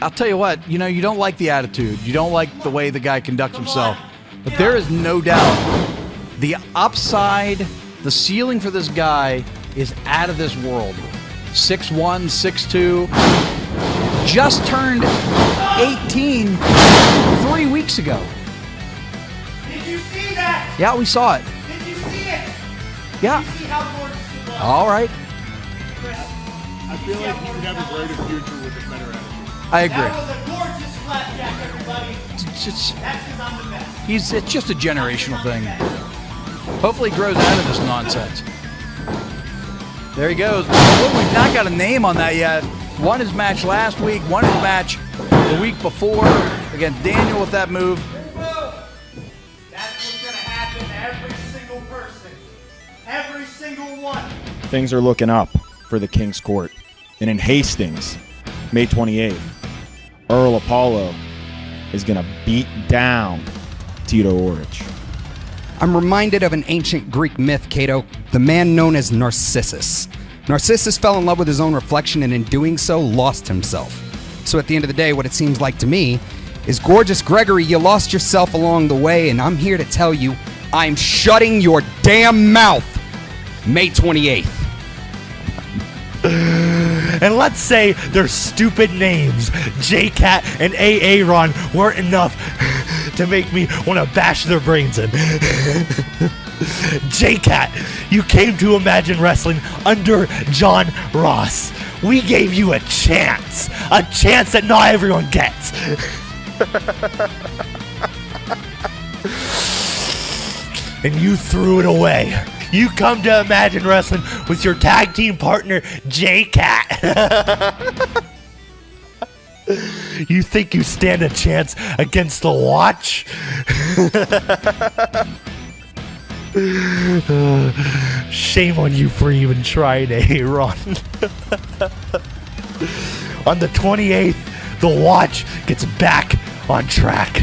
I'll tell you what, you don't like the attitude. You don't like the way the guy conducts himself. But there is no doubt the upside, the ceiling for this guy is out of this world. 6'1", 6'2", just turned 18 3 weeks ago. Did you see that? Yeah, we saw it. Did you see it? Yeah. Did you see how gorgeous it was? All right. Chris, I feel like he could have a greater future with a better attitude. I agree. that was a gorgeous flapjack, everybody. It's That's because I'm the best. it's just a generational thing. Hopefully he grows out of this nonsense. There he goes. Well, we've not got a name on that yet. Won his match last week, won his match the week before against Daniel with that move. That's what's going to happen to every single person. Every single one. Things are looking up for the King's Court. And in Hastings, May 28th, Earl Apollo is going to beat down Tito Orich. I'm reminded of an ancient Greek myth, Cato, the man known as Narcissus. Narcissus fell in love with his own reflection and in doing so lost himself. So at the end of the day, what it seems like to me is, Gorgeous Gregory, you lost yourself along the way, and I'm here to tell you, I'm shutting your damn mouth May 28th. And let's say their stupid names, J-Cat and Aaron, weren't enough to make me want to bash their brains in. J-Cat, you came to Imagine Wrestling under John Ross. We gave you a chance that not everyone gets. And you threw it away. You come to Imagine Wrestling with your tag team partner, J-Cat. You think you stand a chance against the Watch? Shame on you for even trying, Aaron. On the 28th, the Watch gets back on track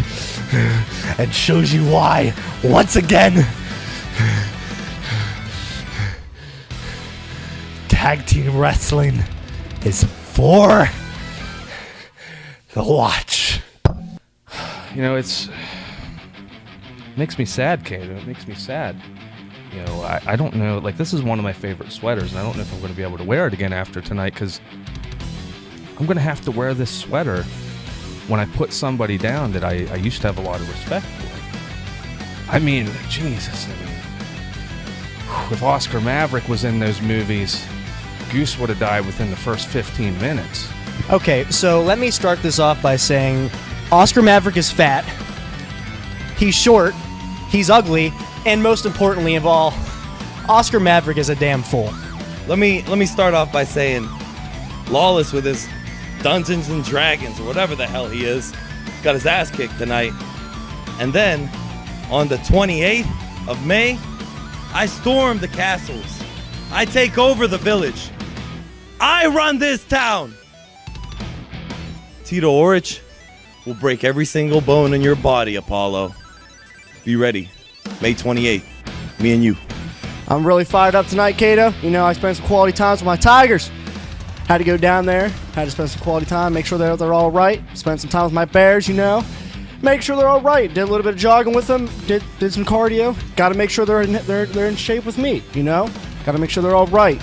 and shows you why, once again, tag team wrestling is for the Watch. It makes me sad, Cato. It makes me sad. I don't know. Like, this is one of my favorite sweaters, and I don't know if I'm going to be able to wear it again after tonight, because I'm going to have to wear this sweater when I put somebody down that I used to have a lot of respect for. I mean, Jesus. If Oscar Maverick was in those movies, Goose would have died within the first 15 minutes. Okay, so let me start this off by saying Oscar Maverick is fat, he's short, he's ugly, and most importantly of all, Oscar Maverick is a damn fool. Let me start off by saying Lawless with his Dungeons and Dragons or whatever the hell he is got his ass kicked tonight. And then on the 28th of May, I storm the castles. I take over the village. I run this town. Tito Orich will break every single bone in your body, Apollo. Be ready. May 28th. Me and you. I'm really fired up tonight, Cato. I spent some quality times with my Tigers. Had to go down there. Had to spend some quality time, make sure they're all right. Spent some time with my Bears, Make sure they're all right. Did a little bit of jogging with them. Did some cardio. Got to make sure they're in shape with me, Got to make sure they're all right.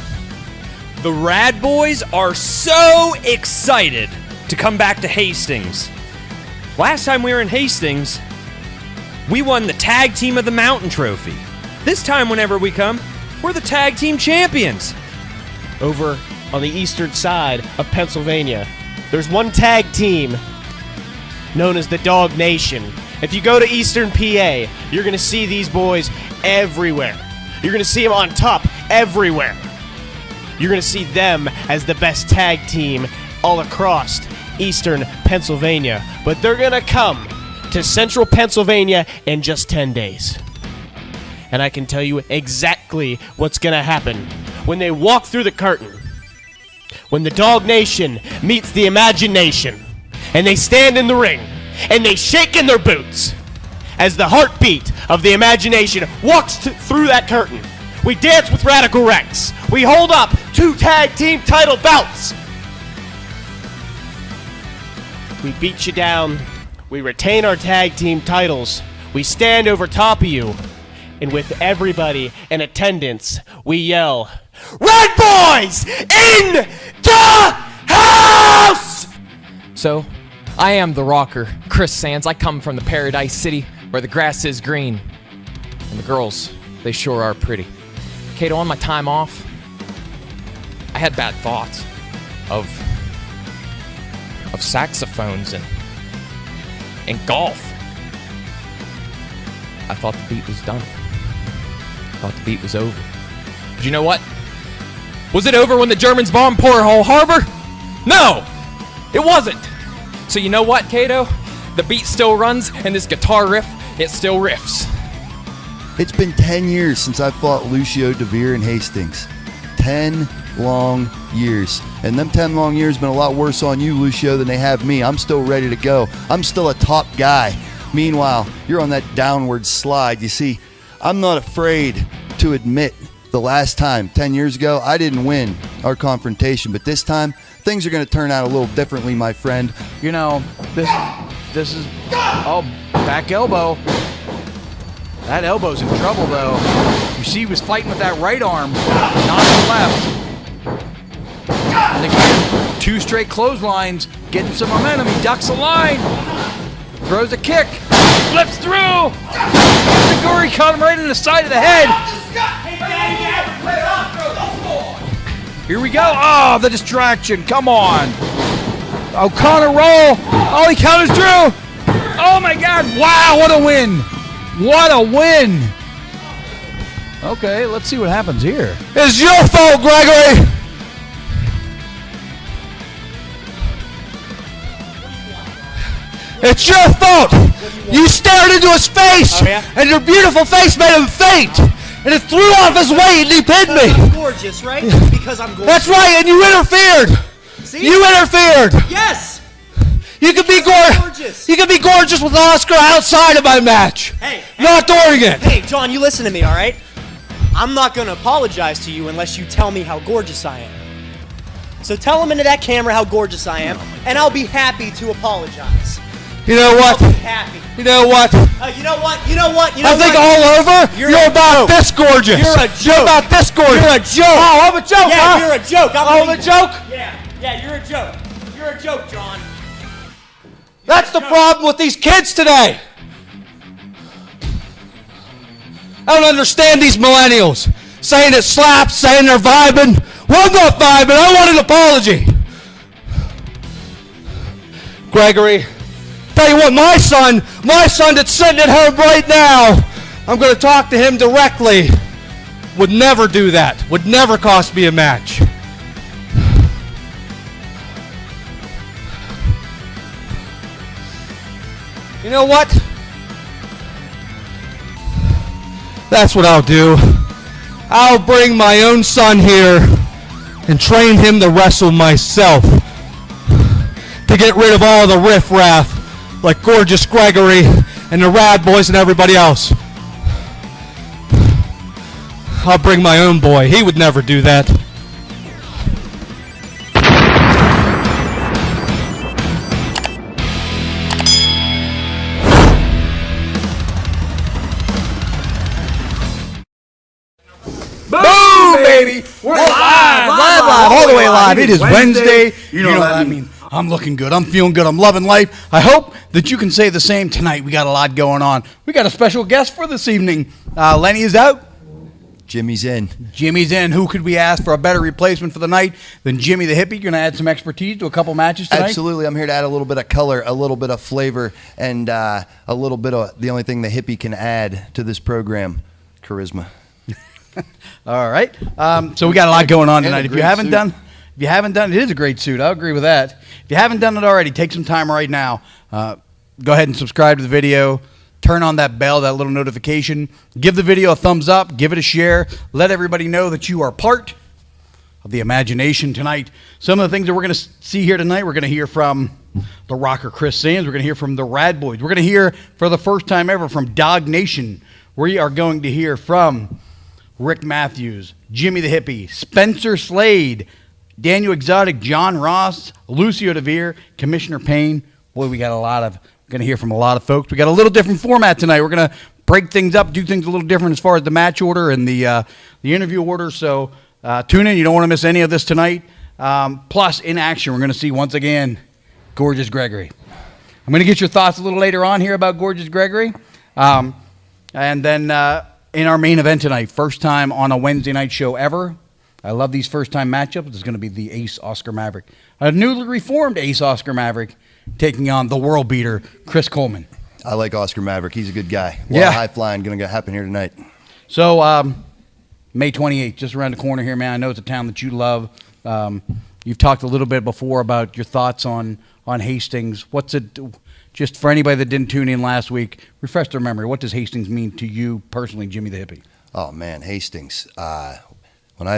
The Rad Boys are so excited to come back to Hastings. Last time we were in Hastings, we won the Tag Team of the Mountain Trophy. This time, whenever we come, we're the Tag Team Champions. Over on the eastern side of Pennsylvania, there's one tag team known as the Dawg Nation. If you go to eastern PA, you're going to see these boys everywhere. You're going to see them on top everywhere. You're going to see them as the best tag team all across eastern Pennsylvania. But they're going to come to central Pennsylvania in just 10 days. And I can tell you exactly what's going to happen when they walk through the curtain. When the Dawg Nation meets the Imagination, and they stand in the ring, and they shake in their boots, as the heartbeat of the Imagination walks through that curtain. We dance with Radical Rex. We hold up 2 tag team title belts. We beat you down. We retain our tag team titles. We stand over top of you. And with everybody in attendance, we yell, Red Boys in the house! So, I am the rocker, Chris Sands. I come from the Paradise City where the grass is green. And the girls, they sure are pretty. Kato, on my time off, I had bad thoughts of saxophones and golf. I thought the beat was done. I thought the beat was over. But you know what? Was it over when the Germans bombed Pearl Harbor? No! It wasn't! So you know what, Kato? The beat still runs, and this guitar riff, it still riffs. It's been 10 years since I fought Lucio Deveer in Hastings. 10 long years. And them 10 long years been a lot worse on you, Lucio, than they have me. I'm still ready to go. I'm still a top guy. Meanwhile, you're on that downward slide. You see, I'm not afraid to admit the last time, 10 years ago, I didn't win our confrontation. But this time, things are going to turn out a little differently, my friend. You know, this is... Oh, back elbow. That elbow's in trouble, though. You see he was fighting with that right arm, not the left. And again, 2 straight clotheslines, getting some momentum. He ducks a line, throws a kick, flips through. Gregory caught him right in the side of the head. Here we go. Oh, the distraction. Come on. O'Connor roll. Oh, he counters Drew. Oh, my God. Wow, what a win. What a win. Okay, let's see what happens here. It's your fault, Gregory. It's your fault. You stared into his face, and your beautiful face made him faint. And it threw off his weight, and he pinned me. I'm gorgeous, right? Because I'm gorgeous. That's right, and you interfered. See? You interfered. Yes. You could be gorgeous. You could be gorgeous with Oscar outside of my match. Hey, not during it. Hey, John, you listen to me, all right? I'm not going to apologize to you unless you tell me how gorgeous I am. So tell him into that camera how gorgeous I am, and I'll be happy to apologize. You know what? I'll be happy. You know what? You know what? You know what? You know I think what? all over, you're about this gorgeous. You're a joke. You're about this gorgeous. You're a joke. Oh, I'm a joke, yeah, huh? you're a joke. I'm a joke? Yeah, you're a joke. You're a joke, John. That's the problem with these kids today. I don't understand these millennials. Saying it slaps, saying they're vibing. Well, I'm not vibing. I want an apology. Gregory, tell you what, my son that's sitting at home right now, I'm going to talk to him directly. Would never do that. Would never cost me a match. You know what? That's what I'll do. I'll bring my own son here and train him to wrestle myself to get rid of all the riffraff like Gorgeous Gregory and the Rad Boys and everybody else. I'll bring my own boy. He would never do that. Boom, baby! We're live, all the way live. It is Wednesday. You know what I mean. I'm looking good. I'm feeling good. I'm loving life. I hope that you can say the same tonight. We got a lot going on. We got a special guest for this evening. Lenny is out. Jimmy's in. Jimmy's in. Who could we ask for a better replacement for the night than Jimi The Hippie? You're going to add some expertise to a couple matches tonight? Absolutely. I'm here to add a little bit of color, a little bit of flavor, and a little bit of the only thing the hippie can add to this program, charisma. All right. So we got a lot going on tonight. If you haven't done, it is a great suit. I'll agree with that. If you haven't done it already, take some time right now. Go ahead and subscribe to the video. Turn on that bell, that little notification. Give the video a thumbs up. Give it a share. Let everybody know that you are part of the imagination tonight. Some of the things that we're going to see here tonight, we're going to hear from the rocker Chris Sands. We're going to hear from the Rad Boys. We're going to hear for the first time ever from Dawg Nation. We are going to hear from Rick Matthews, Jimi The Hippie, Spencer Slade, Daniel Exotic, John Ross, Lucio Deveer, Commissioner Payne. boy, we're going to hear from a lot of folks. We got a little different format tonight. We're going to break things up, do things a little different as far as the match order and the interview order. So tune in. You don't want to miss any of this tonight. Plus, in action, we're going to see once again Gorgeous Gregory. I'm going to get your thoughts a little later on here about Gorgeous Gregory. And then in our main event tonight, first time on a Wednesday night show ever. I love these first-time matchups. It's going to be the Ace Oscar Maverick. A newly reformed Ace Oscar Maverick taking on the world beater, Chris Coleman. I like Oscar Maverick. He's a good guy. A lot of high flying going to happen here tonight. So, May 28th, just around the corner here, man. I know it's a town that you love. You've talked a little bit before about your thoughts on Hastings. What's it, just for anybody that didn't tune in last week, refresh their memory. What does Hastings mean to you personally, Jimi the Hippie? Oh, man, Hastings. When I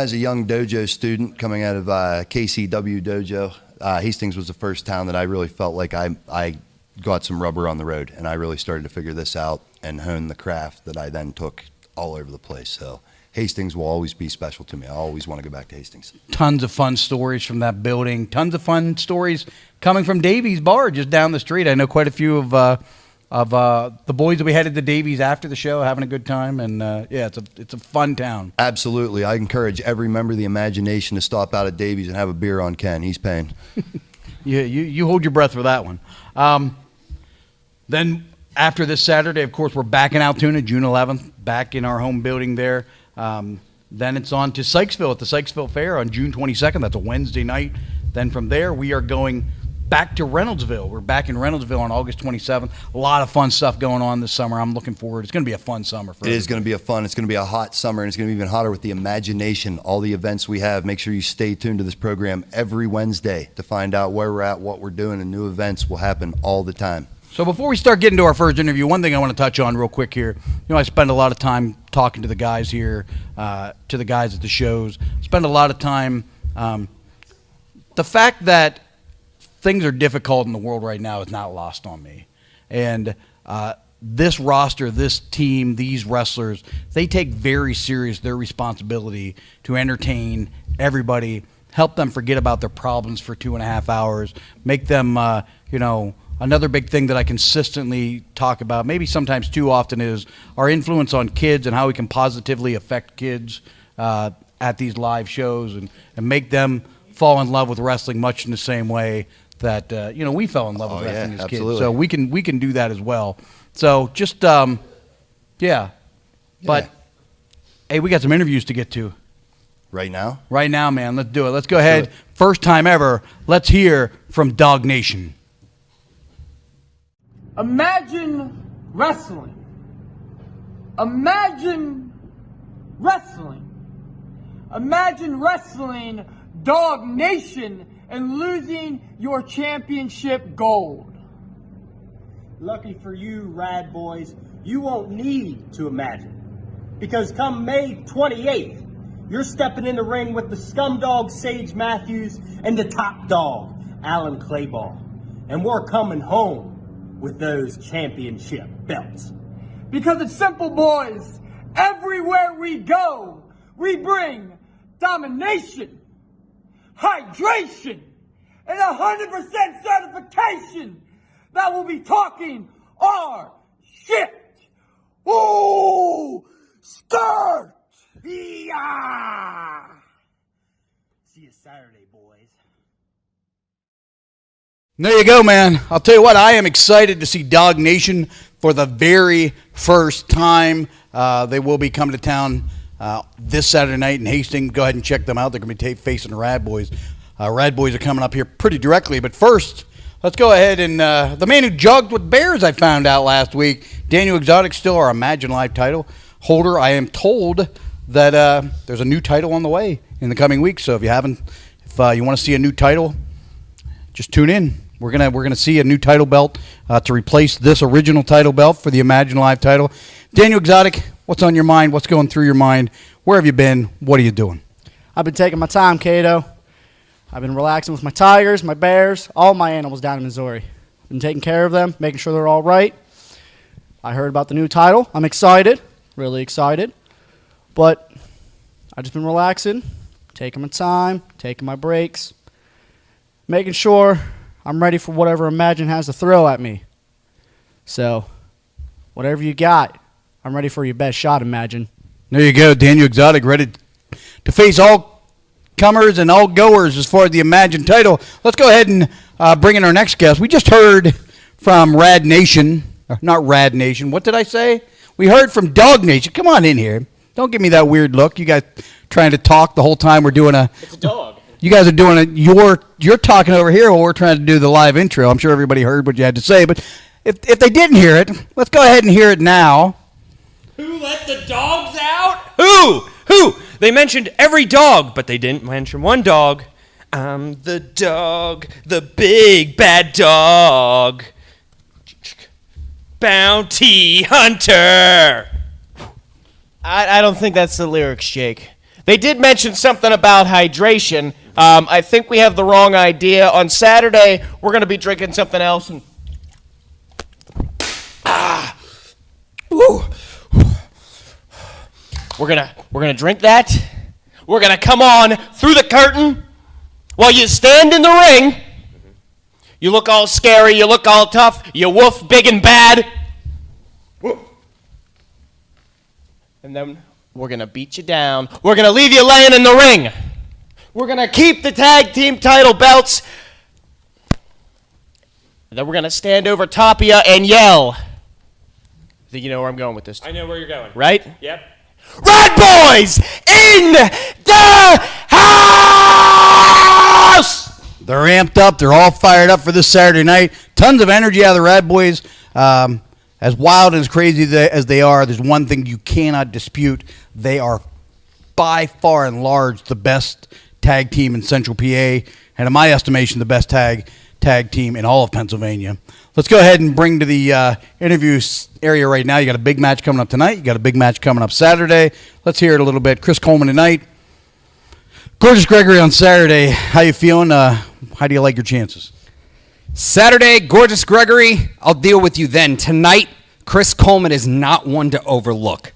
was a young dojo student coming out of KCW dojo, Hastings was the first town that I really felt like I got some rubber on the road, and I really started to figure this out and hone the craft that I then took all over the place. So Hastings will always be special to me. I always want to go back to Hastings. Tons of fun stories from that building. Tons of fun stories coming from Davies Bar just down the street. I know quite a few of the boys that we headed to Davies after the show, having a good time, and it's a fun town. Absolutely, I encourage every member of the Imagination to stop out at Davies and have a beer on Ken. He's paying. you hold your breath for that one. Then after this Saturday, of course, we're back in Altoona, June 11th, back in our home building there. Then it's on to Sykesville at the Sykesville Fair on June 22nd. That's a Wednesday night. Then from there, we are going back to Reynoldsville. We're back in Reynoldsville on August 27th. A lot of fun stuff going on this summer. I'm looking forward. It's going to be a fun summer. It is going to be it's going to be a hot summer, and it's going to be even hotter with the Imagination, all the events we have. Make sure you stay tuned to this program every Wednesday to find out where we're at, what we're doing, and new events will happen all the time. So before we start getting to our first interview, one thing I want to touch on real quick here. I spend a lot of time talking to the guys here, to the guys at the shows. Spend a lot of time. The fact that things are difficult in the world right now is not lost on me. And this roster, this team, these wrestlers, they take very serious their responsibility to entertain everybody, help them forget about their problems for 2.5 hours, make them, another big thing that I consistently talk about, maybe sometimes too often, is our influence on kids and how we can positively affect kids at these live shows and make them fall in love with wrestling much in the same way that we fell in love with wrestling as kids. So we can do that as well. So just But hey, we got some interviews to get to. Right now? Right now, man. Let's do it. Let's go ahead. First time ever. Let's hear from Dawg Nation. Imagine wrestling. Imagine wrestling. Imagine wrestling Dawg Nation and losing your championship gold. Lucky for you, Rad Boys, you won't need to imagine. Because come May 28th, you're stepping in the ring with the Scumdog Sage Matthews and the Top Dog, Alan Clayball. And we're coming home with those championship belts. Because it's simple, boys. Everywhere we go, we bring domination, hydration, and 100% certification that will be talking our shit. Ooh, skirt! Yeah! See you Saturday, boys. There you go, man. I'll tell you what, I am excited to see Dawg Nation for the very first time. They will be coming to town this Saturday night in Hastings. Go ahead and check them out. They're going to be facing the Rad Boys. Rad Boys are coming up here pretty directly. But first, let's go ahead and the man who jogged with bears, I found out last week, Daniel Exotic, still our Imagine Live title holder. I am told that there's a new title on the way in the coming weeks. So if you want to see a new title, just tune in. We're gonna see a new title belt to replace this original title belt for the Imagine Live title. Daniel Exotic, what's on your mind? What's going through your mind? Where have you been? What are you doing? I've been taking my time, Cato. I've been relaxing with my tigers, my bears, all my animals down in Missouri. Been taking care of them, making sure they're all right. I heard about the new title. I'm excited, really excited. But I've just been relaxing, taking my time, taking my breaks, making sure I'm ready for whatever Imagine has to throw at me. So, whatever you got, I'm ready for your best shot, Imagine. There you go, Daniel Exotic, ready to face all comers and all goers as far as the Imagine title. Let's go ahead and bring in our next guest. We just heard from Rad Nation. Not Rad Nation. What did I say? We heard from Dawg Nation. Come on in here. Don't give me that weird look. You guys trying to talk the whole time we're doing a... It's a dog. You guys are doing it. You're talking over here while we're trying to do the live intro. I'm sure everybody heard what you had to say, but if they didn't hear it, let's go ahead and hear it now. Who let the dogs out? Who? They mentioned every dog, but they didn't mention one dog. I'm the dog, the big bad dog. Bounty hunter. I don't think that's the lyrics, Jake. They did mention something about hydration. I think we have the wrong idea. On Saturday, we're going to be drinking something else. And We're gonna drink that. We're gonna come on through the curtain while you stand in the ring. You look all scary. You look all tough. You woof big and bad. Woof. And then we're gonna beat you down. We're gonna leave you laying in the ring. We're gonna keep the tag team title belts. And then we're gonna stand over top of you and yell. I think you know where I'm going with this. I know where you're going. Right? Yep. Rad Boys in the house! They're amped up. They're all fired up for this Saturday night. Tons of energy out of the Rad Boys. As wild and as crazy as they are, there's one thing you cannot dispute. They are by far and large the best tag team in Central PA, and in my estimation, the best tag team in all of Pennsylvania. Let's go ahead and bring to the interview area right now. You got a big match coming up tonight. You got a big match coming up Saturday. Let's hear it a little bit. Chris Coleman tonight. Gorgeous Gregory on Saturday. How you feeling? How do you like your chances? Saturday, Gorgeous Gregory, I'll deal with you then. Tonight, Chris Coleman is not one to overlook.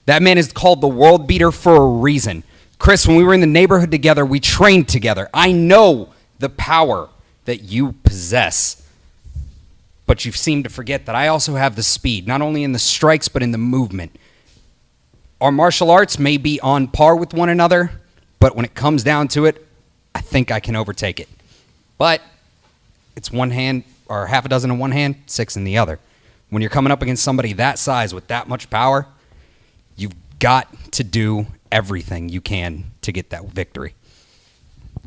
That man is called the world beater for a reason. Chris, when we were in the neighborhood together, we trained together. I know the power that you possess. But you seem to forget that I also have the speed, not only in the strikes, but in the movement. Our martial arts may be on par with one another, but when it comes down to it, I think I can overtake it. But it's one hand, or half a dozen in one hand, 6 in the other. When you're coming up against somebody that size with that much power, you've got to do everything you can to get that victory.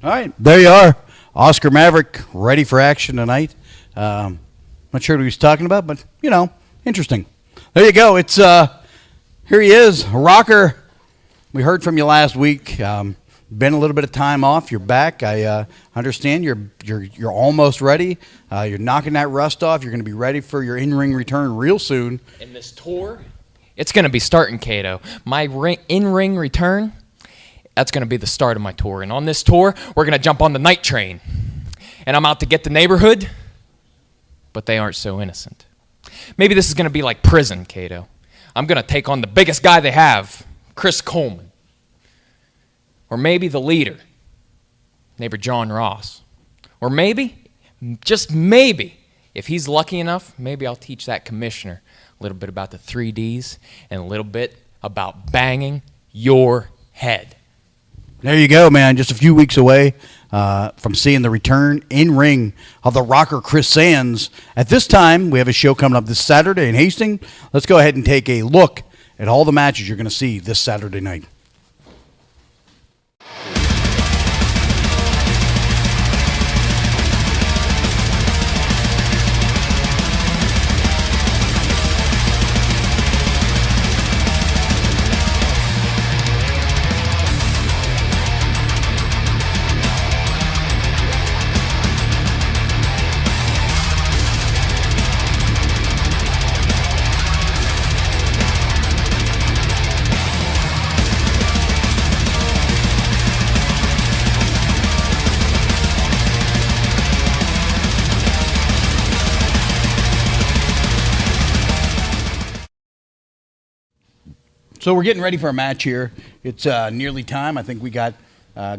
All right, there you are. Oscar Maverick ready for action tonight. Not sure what he was talking about, but, interesting. There you go. It's here he is, Rocker. We heard from you last week. Been a little bit of time off. You're back. I understand you're almost ready. You're knocking that rust off. You're going to be ready for your in-ring return real soon. In this tour, it's going to be starting, Cato. My in-ring return, that's going to be the start of my tour. And on this tour, we're going to jump on the night train. And I'm out to get the neighborhood, but they aren't so innocent. Maybe this is going to be like prison, Cato. I'm going to take on the biggest guy they have, Chris Coleman. Or maybe the leader, neighbor John Ross. Or maybe, just maybe, if he's lucky enough, maybe I'll teach that commissioner a little bit about the 3Ds and a little bit about banging your head. There you go, man. Just a few weeks away from seeing the return in ring of the Rocker Chris Sands. At this time, we have a show coming up this Saturday in Hastings. Let's go ahead and take a look at all the matches you're going to see this Saturday night. So we're getting ready for a match here. It's nearly time. I think we got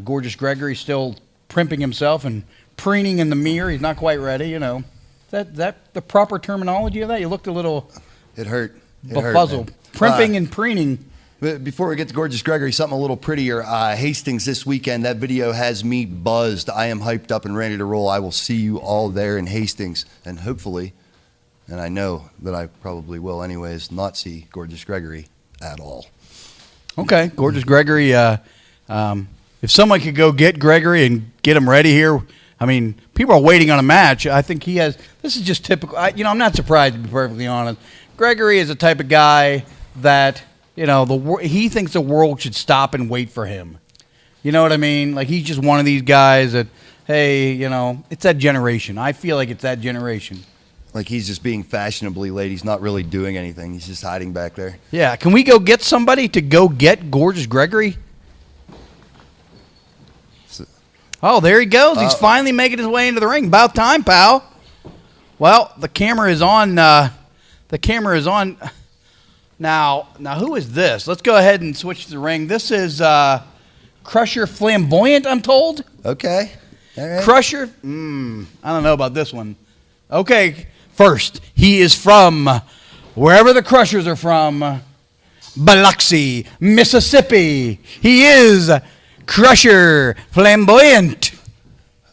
Gorgeous Gregory still primping himself and preening in the mirror. He's not quite ready, you know. Is that the proper terminology of that? You looked a little It hurt. befuzzled. Primping and preening. But before we get to Gorgeous Gregory, something a little prettier. Hastings this weekend. That video has me buzzed. I am hyped up and ready to roll. I will see you all there in Hastings. And hopefully, and I know that I probably will anyways, not see Gorgeous Gregory at all. Okay, Gorgeous Gregory. If someone could go get Gregory and get him ready here, I mean, people are waiting on a match. I think he has. This is just typical. I'm not surprised, to be perfectly honest. Gregory is the type of guy that, you know, he thinks the world should stop and wait for him. You know what I mean? Like, he's just one of these guys that, hey, you know, it's that generation. I feel like it's that generation. Like, he's just being fashionably late. He's not really doing anything. He's just hiding back there. Yeah. Can we go get somebody to go get Gorgeous Gregory? Oh, there he goes. He's finally making his way into the ring. About time, pal. Well, the camera is on. The camera is on. Now, who is this? Let's go ahead and switch to the ring. This is Crusher Flamboyant, I'm told. Okay. All right. Crusher. I don't know about this one. Okay. First, he is from wherever the Crushers are from. Biloxi, Mississippi. He is Crusher Flamboyant.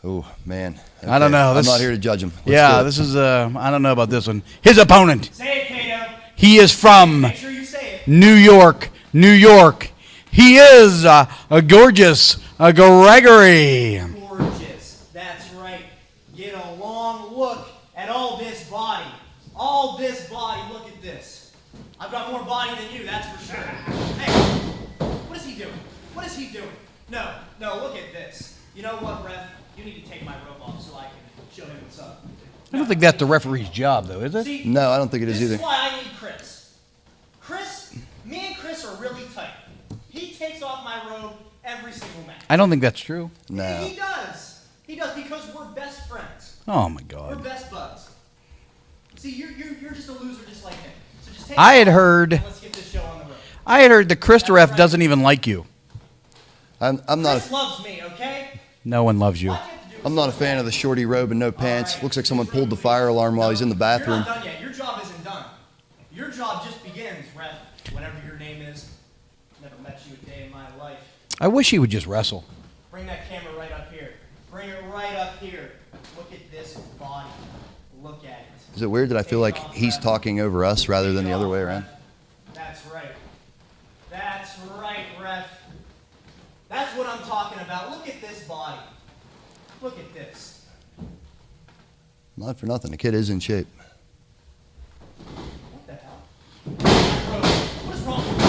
Oh, man. Okay. I don't know. I'm not here to judge him. This is, I don't know about this one. His opponent. Say it, Kato. He is from Make sure you say it. New York, New York. He is a Gorgeous Gregory. Gorgeous. That's right. Get a long look at all this body. All this body. Look at this. I've got more body than you, that's for sure. Hey, what is he doing? What is he doing? No, look at this. You know what, ref? You need to take my robe off so I can show him what's up. I don't think that's the referee's job, though, is it? See, no, I don't think it is this either. This is why I need Chris. Me and Chris are really tight. He takes off my robe every single match. I don't think that's true. No. He does. He does because we're best friends. Oh, my God. We're best buds. See, you're just a loser just like him. So just take I had it off heard. and let's get this show on the road. I had heard the Chris ref doesn't even like you. I'm not. Chris loves me, okay? No one loves you. I'm not a fan of the shorty robe and no pants. Right. Looks like someone pulled the fire alarm while he's in the bathroom. You're not done yet. Your job isn't done. Your job just begins, ref. Whatever your name is. Never met you a day in my life. I wish he would just wrestle. Bring that camera right up here. Bring it right up here. Look at this body. Look at it. Is it weird that I feel like he's talking over us rather than the other way around? That's right. That's right, ref. That's what I'm talking about. Look at this body. Look at this. Not for nothing. The kid is in shape. What the hell? What is wrong with you?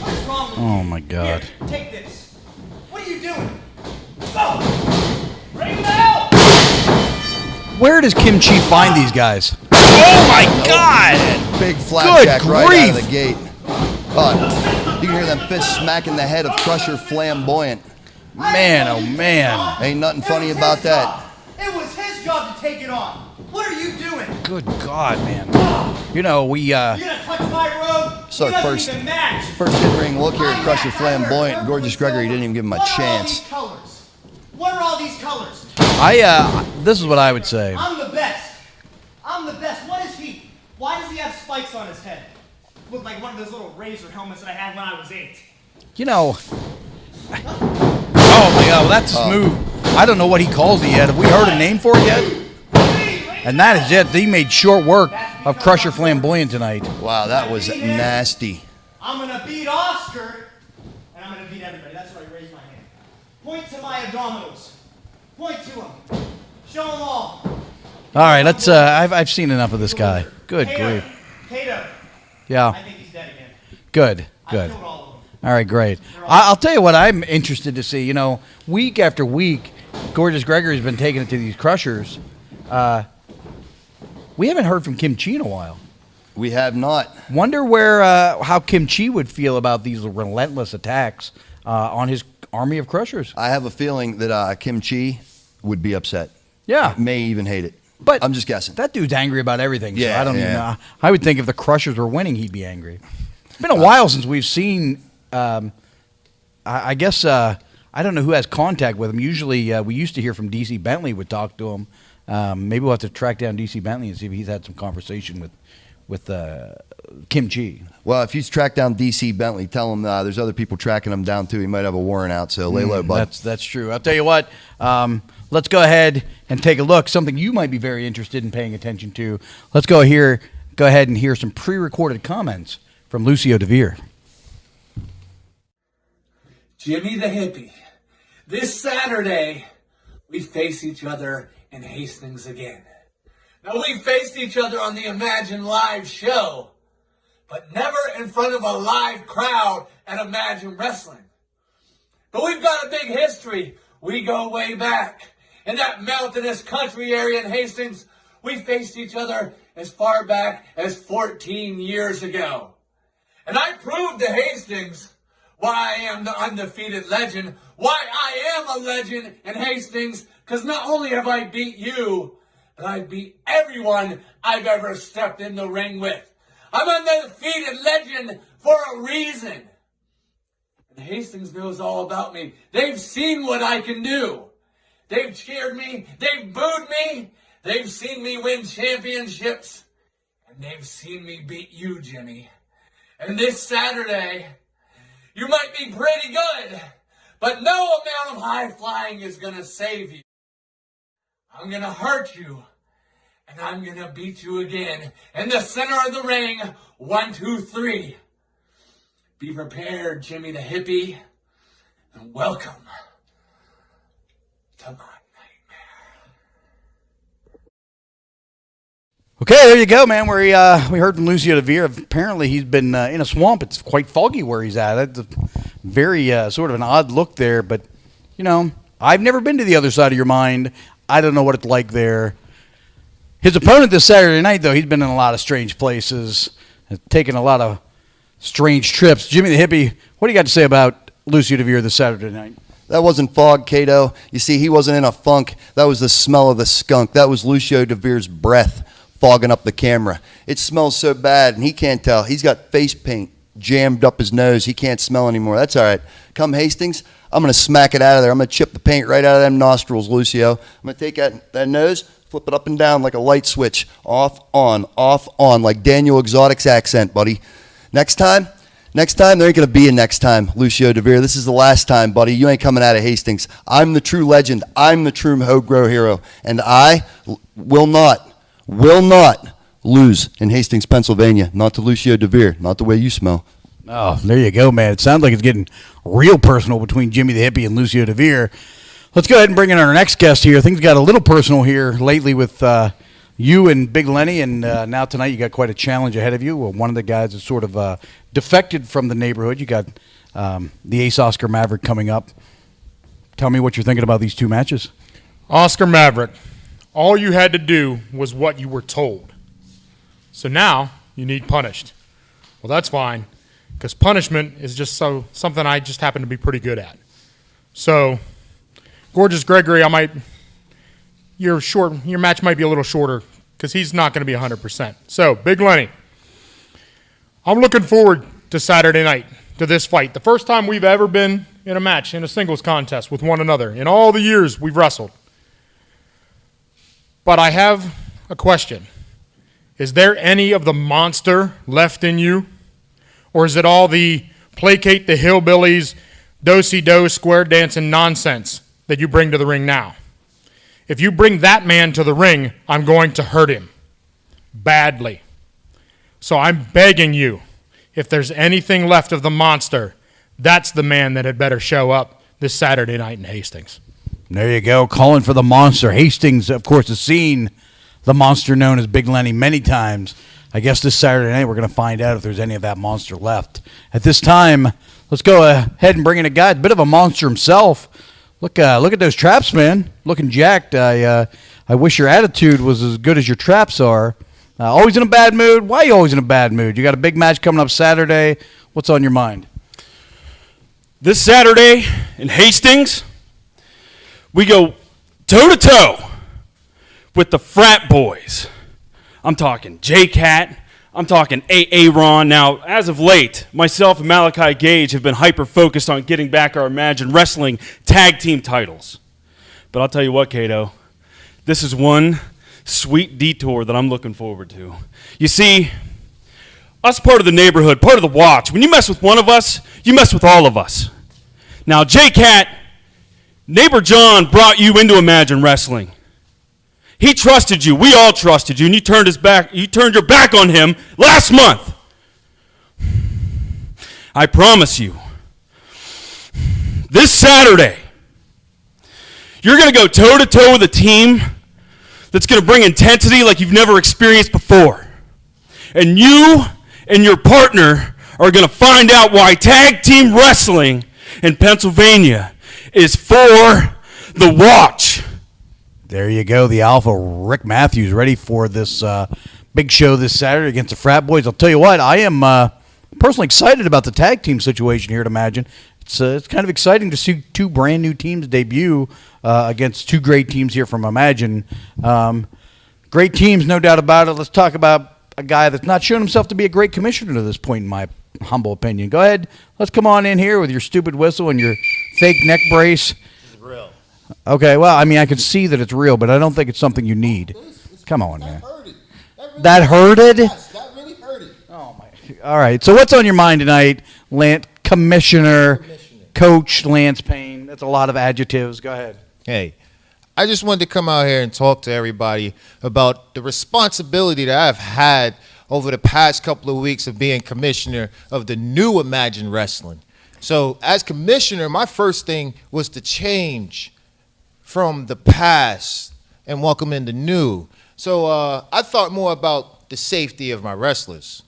What is wrong with you? Oh, my God. Here, take this. What are you doing? Oh! Bring them out! Where does Kim Chi find these guys? Oh my God! Big flapjack right out of grief. the gate. You can hear them fists smacking the head of Crusher Flamboyant. Man, oh, man. Ain't nothing funny about that. It was his job to take it off. What are you doing? Good God, man. You know, we, You gonna touch my robe? So He doesn't first even match. in-ring look here at Crusher Flamboyant. Gorgeous Gregory didn't even give him a chance. What are all these colors? This is what I would say. I'm the best. I'm the best. What is he? Why does he have spikes on his head? Look like one of those little razor helmets that I had when I was 8. You know. Oh, my God. Well, that's smooth. I don't know what he calls it yet. Have we heard a name for it yet? And that is it. He made short work of Crusher Flamboyant tonight. Wow, that was nasty. I'm gonna beat Oscar, and I'm gonna beat everybody. That's why I raised my hand. Point to my abdominals. Point to them. Show them all. All right, let's. I've seen enough of this guy. Good grief. Kato. Yeah. I think he's dead again. Good. Good. All right, great. I'll tell you what I'm interested to see. You know, week after week, Gorgeous Gregory's been taking it to these Crushers. We haven't heard from Kim Chi in a while. We have not. Wonder where how Kim Chi would feel about these relentless attacks on his army of Crushers. I have a feeling that Kim Chi would be upset. Yeah. May even hate it. But I'm just guessing. That dude's angry about everything. Yeah, so I don't yeah. even know. I would think if the Crushers were winning, he'd be angry. It's been a while since we've seen. I guess I don't know who has contact with him. Usually, we used to hear from DC Bentley would talk to him. Maybe we'll have to track down DC Bentley and see if he's had some conversation with Kim Chi. Well, if you track down DC Bentley, tell him there's other people tracking him down too. He might have a warrant out, so lay low, bud. That's true. I'll tell you what. Let's go ahead and take a look. Something you might be very interested in paying attention to. Let's go ahead and hear some pre-recorded comments from Lucio Deveer. Jimi the Hippie. This Saturday, we face each other in Hastings again. Now, we faced each other on the Imagine Live show, but never in front of a live crowd at Imagine Wrestling. But we've got a big history. We go way back. In that mountainous country area in Hastings, we faced each other as far back as 14 years ago. And I proved to Hastings why I am the undefeated legend, why I am a legend in Hastings, because not only have I beat you, but I beat everyone I've ever stepped in the ring with. I'm an undefeated legend for a reason. And Hastings knows all about me. They've seen what I can do. They've cheered me. They've booed me. They've seen me win championships. And they've seen me beat you, Jimi. And this Saturday, you might be pretty good, but no amount of high flying is going to save you. I'm going to hurt you, and I'm going to beat you again in the center of the ring. 1, 2, 3. Be prepared, Jimi the Hippie, and welcome to my Okay, there you go, man. We heard from Lucio Deveer. Apparently, he's been in a swamp. It's quite foggy where he's at. It's a very sort of an odd look there. But, you know, I've never been to the other side of your mind. I don't know what it's like there. His opponent this Saturday night, though, he's been in a lot of strange places, taken a lot of strange trips. Jimi the Hippie, what do you got to say about Lucio Deveer this Saturday night? That wasn't fog, Cato. You see, he wasn't in a funk. That was the smell of the skunk. That was Lucio Deveer's breath fogging up the camera. It smells so bad, and he can't tell. He's got face paint jammed up his nose. He can't smell anymore. That's all right. Come Hastings, I'm going to smack it out of there. I'm going to chip the paint right out of them nostrils, Lucio. I'm going to take that nose, flip it up and down like a light switch. Off, on, like Daniel Exotic's accent, buddy. Next time, there ain't going to be a next time, Lucio Deveer. This is the last time, buddy. You ain't coming out of Hastings. I'm the true legend. I'm the true Ho-Gro hero. And I will not lose in Hastings, Pennsylvania. Not to Lucio Deveer. Not the way you smell. Oh, there you go, man. It sounds like it's getting real personal between Jimi the Hippie and Lucio Deveer. Let's go ahead and bring in our next guest here. Things got a little personal here lately with you and Big Lenny, and now tonight you got quite a challenge ahead of you. Well, one of the guys is sort of defected from the neighborhood. You got the ace Oscar Maverick coming up. Tell me what you're thinking about these two matches. Oscar Maverick, all you had to do was what you were told. So now you need punished. Well, that's fine, because punishment is just something I just happen to be pretty good at. So, Gorgeous Gregory, your match might be a little shorter because he's not going to be 100%. So, Big Lenny, I'm looking forward to Saturday night, to this fight. The first time we've ever been in a match, in a singles contest with one another, in all the years we've wrestled. But I have a question. Is there any of the monster left in you? Or is it all the placate the hillbillies, do-si-do, square dancing nonsense that you bring to the ring now? If you bring that man to the ring, I'm going to hurt him badly. So I'm begging you, if there's anything left of the monster, that's the man that had better show up this Saturday night in Hastings. There you go, calling for the monster. Hastings, of course, has seen the monster known as Big Lenny many times. I guess this Saturday night we're going to find out if there's any of that monster left. At this time, let's go ahead and bring in a guy, a bit of a monster himself. Look at those traps, man. Looking jacked. I wish your attitude was as good as your traps are. Always in a bad mood? Why are you always in a bad mood? You got a big match coming up Saturday. What's on your mind? This Saturday in Hastings, we go toe-to-toe with the frat boys. I'm talking J-Cat. I'm talking Aaron. Now, as of late, myself and Malachi Gage have been hyper-focused on getting back our Imagine Wrestling tag team titles. But I'll tell you what, Kato, this is one sweet detour that I'm looking forward to. You see, us part of the neighborhood, part of the watch, when you mess with one of us, you mess with all of us. Now, J-Cat, neighbor John brought you into Imagine Wrestling. He trusted you. We all trusted you, and you turned your back on him last month. I promise you, this Saturday, you're going to go toe-to-toe with a team that's going to bring intensity like you've never experienced before. And you and your partner are going to find out why tag team wrestling in Pennsylvania is for the watch. There you go, the Alpha, Rick Matthews, ready for this big show this Saturday against the Frat Boys. I'll tell you what, I am personally excited about the tag team situation here at Imagine. It's kind of exciting to see two brand new teams debut against two great teams here from Imagine. Great teams, no doubt about it. Let's talk about a guy that's not shown himself to be a great commissioner to this point, in my humble opinion. Go ahead, let's come on in here with your stupid whistle and your fake neck brace. Okay, well, I mean, I can see that it's real, but I don't think it's something you need. Come on, man. That hurted? Yes, that really hurted. Oh, my. All right, so what's on your mind tonight, Commissioner, Coach Lance Payne? That's a lot of adjectives. Go ahead. Hey, I just wanted to come out here and talk to everybody about the responsibility that I've had over the past couple of weeks of being commissioner of the new Imagine Wrestling. So as commissioner, my first thing was to change from the past and welcome in the new. So I thought more about the safety of my wrestlers.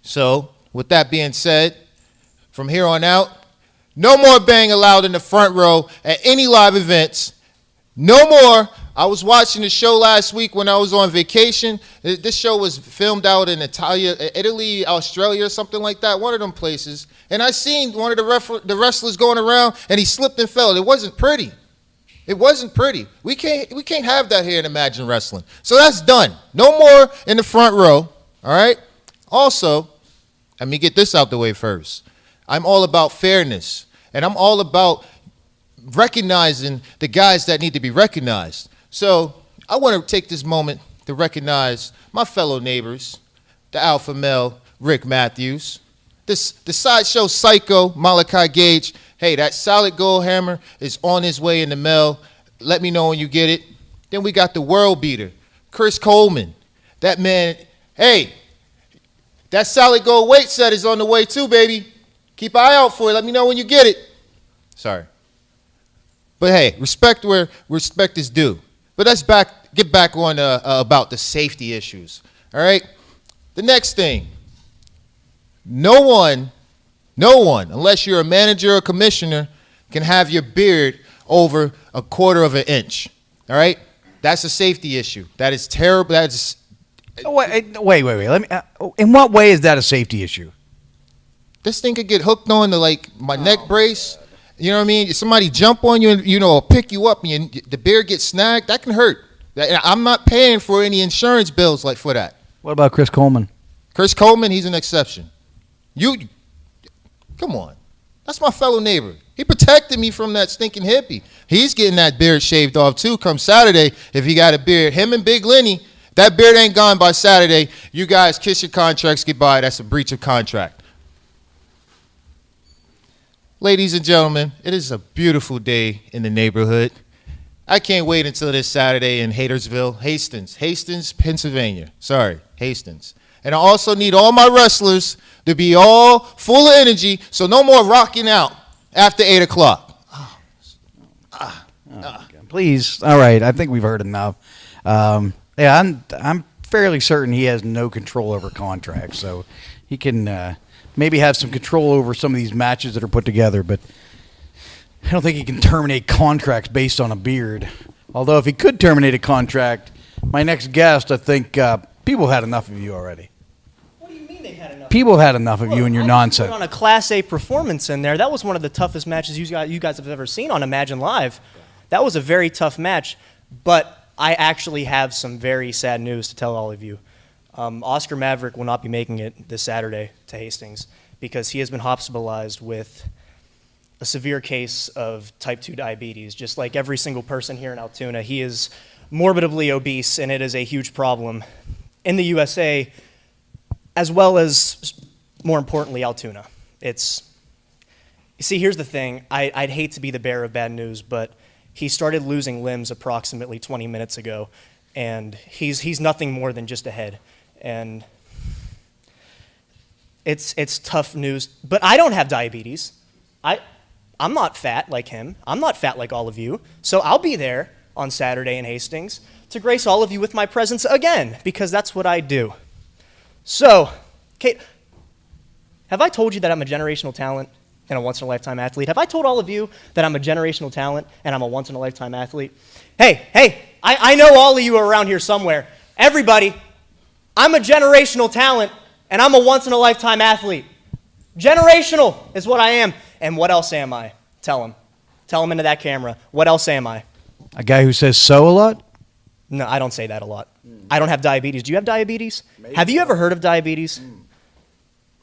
So with that being said, from here on out, no more bang allowed in the front row at any live events. No more. I was watching the show last week when I was on vacation. This show was filmed out in Italy, Australia, or something like that, one of them places. And I seen one of the wrestlers going around, and he slipped and fell. It wasn't pretty. It wasn't pretty. We can't have that here in Imagine Wrestling. So that's done. No more in the front row. All right? Also, let me get this out the way first. I'm all about fairness, and I'm all about recognizing the guys that need to be recognized. So I want to take this moment to recognize my fellow neighbors, the alpha male Rick Matthews, the sideshow psycho Malachi Gage. Hey, that solid gold hammer is on his way in the mail. Let me know when you get it. Then we got the world beater, Chris Coleman. That man, hey, that solid gold weight set is on the way too, baby. Keep an eye out for it. Let me know when you get it. Sorry. But hey, respect where respect is due. But let's get back on about the safety issues. All right? The next thing, no one, unless you're a manager or commissioner, can have your beard over a quarter of an inch. All right? That's a safety issue. That is terrible. That's Wait. Let me. In what way is that a safety issue? This thing could get hooked on to like my neck brace. You know what I mean? If somebody jump on you and or pick you up and the beard gets snagged, that can hurt. I'm not paying for any insurance bills like for that. What about Chris Coleman? Chris Coleman, he's an exception. Come on. That's my fellow neighbor. He protected me from that stinking hippie. He's getting that beard shaved off too come Saturday if he got a beard. Him and Big Lenny, that beard ain't gone by Saturday. You guys kiss your contracts goodbye. That's a breach of contract. Ladies and gentlemen, it is a beautiful day in the neighborhood. I can't wait until this Saturday in Hastings, Pennsylvania. Sorry, Hastings. And I also need all my wrestlers to be all full of energy, so no more rocking out after 8 o'clock. Please. All right, I think we've heard enough. Yeah, I'm fairly certain he has no control over contracts, so he can maybe have some control over some of these matches that are put together, but I don't think he can terminate contracts based on a beard. Although if he could terminate a contract, my next guest, I think people have had enough of you already. What do you mean they had enough? People have had enough of you and your nonsense. Put on a Class A performance in there. That was one of the toughest matches you guys have ever seen on Imagine Live. That was a very tough match, but I actually have some very sad news to tell all of you. Oscar Maverick will not be making it this Saturday to Hastings because he has been hospitalized with a severe case of type 2 diabetes. Just like every single person here in Altoona, he is morbidly obese, and it is a huge problem in the USA, as well as, more importantly, Altoona. You see, here's the thing. I'd hate to be the bearer of bad news, but he started losing limbs approximately 20 minutes ago, and he's nothing more than just a head. And it's tough news. But I don't have diabetes. I'm not fat like him. I'm not fat like all of you. So I'll be there on Saturday in Hastings to grace all of you with my presence again, because that's what I do. So, Kate, have I told you that I'm a generational talent and a once-in-a-lifetime athlete? Have I told all of you that I'm a generational talent and I'm a once-in-a-lifetime athlete? Hey, I know all of you are around here somewhere. Everybody, I'm a generational talent and I'm a once-in-a-lifetime athlete. Generational is what I am. And what else am I? Tell him. Tell him into that camera. What else am I? A guy who says so a lot? No, I don't say that a lot. I don't have diabetes. Do you have diabetes? Maybe. Have you ever heard of diabetes?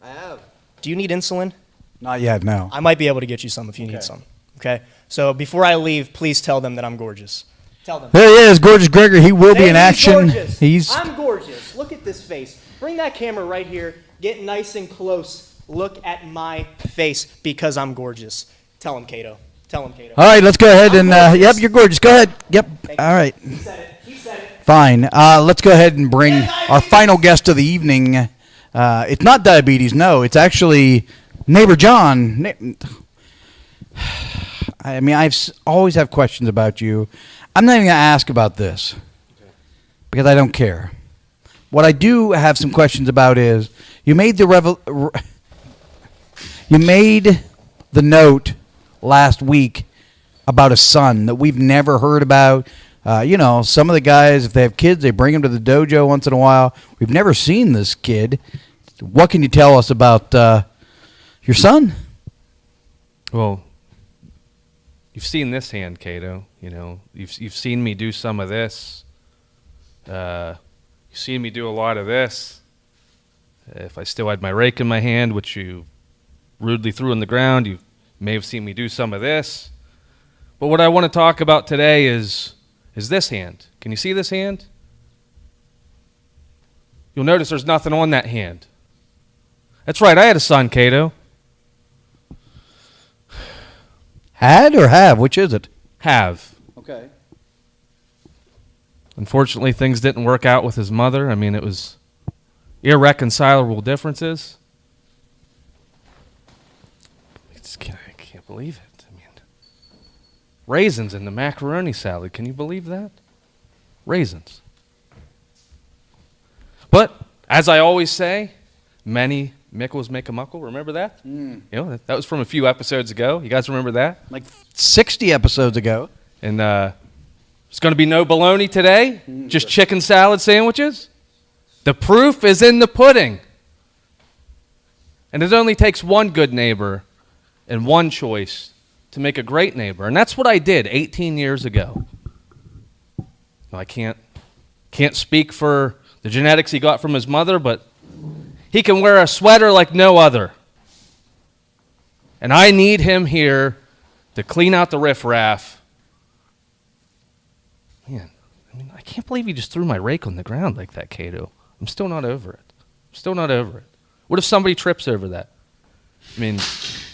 I have. Do you need insulin? Not yet, no. I might be able to get you some if you need some. Okay? So before I leave, please tell them that I'm gorgeous. Tell them. There he is, Gorgeous Gregory. He will be in action. Gorgeous. I'm gorgeous. Look at this face. Bring that camera right here. Get nice and close. Look at my face because I'm gorgeous. Tell him, Cato. Tell him, Cato. All right, let's go ahead and, yep, you're gorgeous. Go ahead. Yep. All right. He said it. He said it. Fine. Let's go ahead and bring our final guest of the evening. It's not diabetes, no. It's actually neighbor John. I mean, always have questions about you. I'm not even going to ask about this because I don't care. What I do have some questions about is you made the note last week about a son that we've never heard about. Some of the guys, if they have kids, they bring them to the dojo once in a while. We've never seen this kid. What can you tell us about your son? Well, you've seen this hand, Cato. You've seen me do some of this. You've seen me do a lot of this. If I still had my rake in my hand, which you rudely threw on the ground, you may have seen me do some of this. But what I want to talk about today is this hand. Can you see this hand? You'll notice there's nothing on that hand. That's right, I had a son, Cato. Had or have? Which is it? Have. Okay. Unfortunately, things didn't work out with his mother. I mean, it was irreconcilable differences. I can't believe it. I mean, raisins in the macaroni salad. Can you believe that? Raisins. But, as I always say, many mickles make a muckle. Remember that? That was from a few episodes ago. You guys remember that? Like 60 episodes ago. And it's going to be no bologna today, just chicken salad sandwiches. The proof is in the pudding. And it only takes one good neighbor and one choice to make a great neighbor. And that's what I did 18 years ago. I can't speak for the genetics he got from his mother, but he can wear a sweater like no other. And I need him here to clean out the riffraff. Man, I can't believe you just threw my rake on the ground like that, Cato. I'm still not over it. What if somebody trips over that? I mean,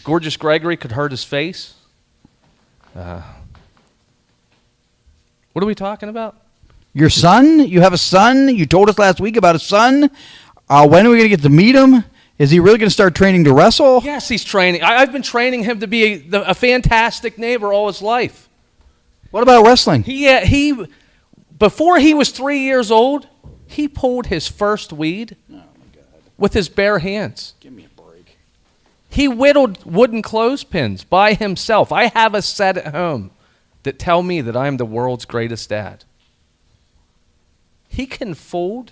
Gorgeous Gregory could hurt his face. What are we talking about? Your son? You have a son? You told us last week about a son. When are we going to get to meet him? Is he really going to start training to wrestle? Yes, he's training. I've been training him to be a fantastic neighbor all his life. What about wrestling? He before he was 3 years old, he pulled his first weed with his bare hands. Give me a break. He whittled wooden clothespins by himself. I have a set at home that tell me that I'm the world's greatest dad. He can fold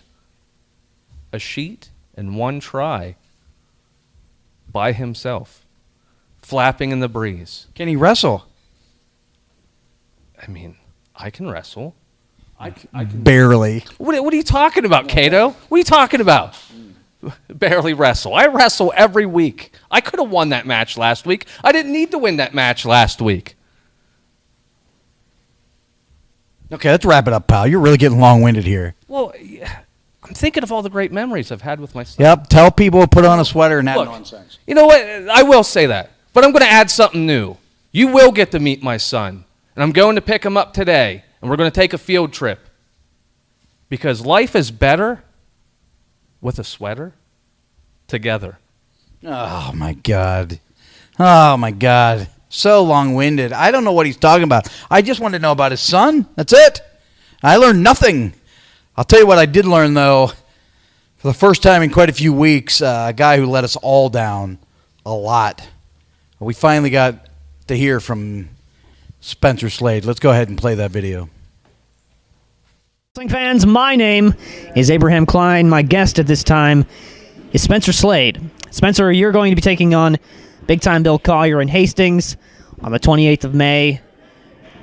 a sheet in one try by himself, flapping in the breeze. Can he wrestle? I mean, I can wrestle. Barely. What are you talking about, Cato? What are you talking about? Barely wrestle. I wrestle every week. I could have won that match last week. I didn't need to win that match last week. Okay, let's wrap it up, pal. You're really getting long-winded here. Well, I'm thinking of all the great memories I've had with my son. Yep, tell people to put on a sweater and that Look, nonsense. You know what? I will say that. But I'm going to add something new. You will get to meet my son. And I'm going to pick him up today. And we're going to take a field trip. Because life is better with a sweater together. Oh, my God. Oh, my God. So long-winded. I don't know what he's talking about. I just wanted to know about his son. That's it. I learned nothing. I'll tell you what I did learn, though. For the first time in quite a few weeks, a guy who let us all down a lot. We finally got to hear from Spencer Slade. Let's go ahead and play that video. Wrestling fans, my name is Abraham Klein. My guest at this time is Spencer Slade. Spencer, you're going to be taking on big-time Bill Collier in Hastings on the 28th of May.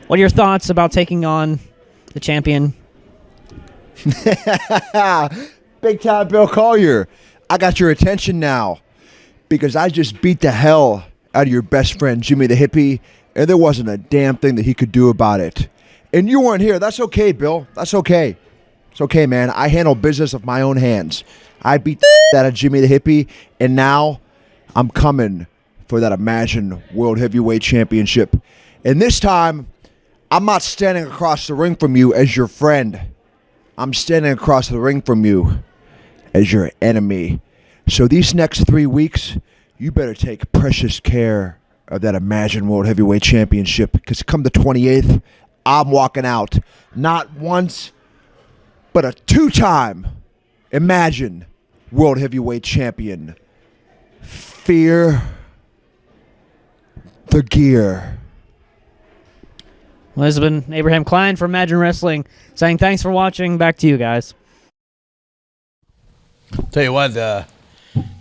What are your thoughts about taking on the champion? Big-time Bill Collier. I got your attention now because I just beat the hell out of your best friend, Jimi the Hippie, and there wasn't a damn thing that he could do about it. And you weren't here. That's okay, Bill. That's okay. It's okay, man. I handle business with my own hands. I beat the out of Jimi the Hippie, and now I'm coming for that Imagine World Heavyweight Championship. And this time, I'm not standing across the ring from you as your friend. I'm standing across the ring from you as your enemy. So these next 3 weeks, you better take precious care of that Imagine World Heavyweight Championship, because come the 28th, I'm walking out not once, but a 2-time Imagine World Heavyweight Champion. Fear the gear. Well, this has been Abraham Klein from Imagine Wrestling saying thanks for watching. Back to you guys. Tell you what,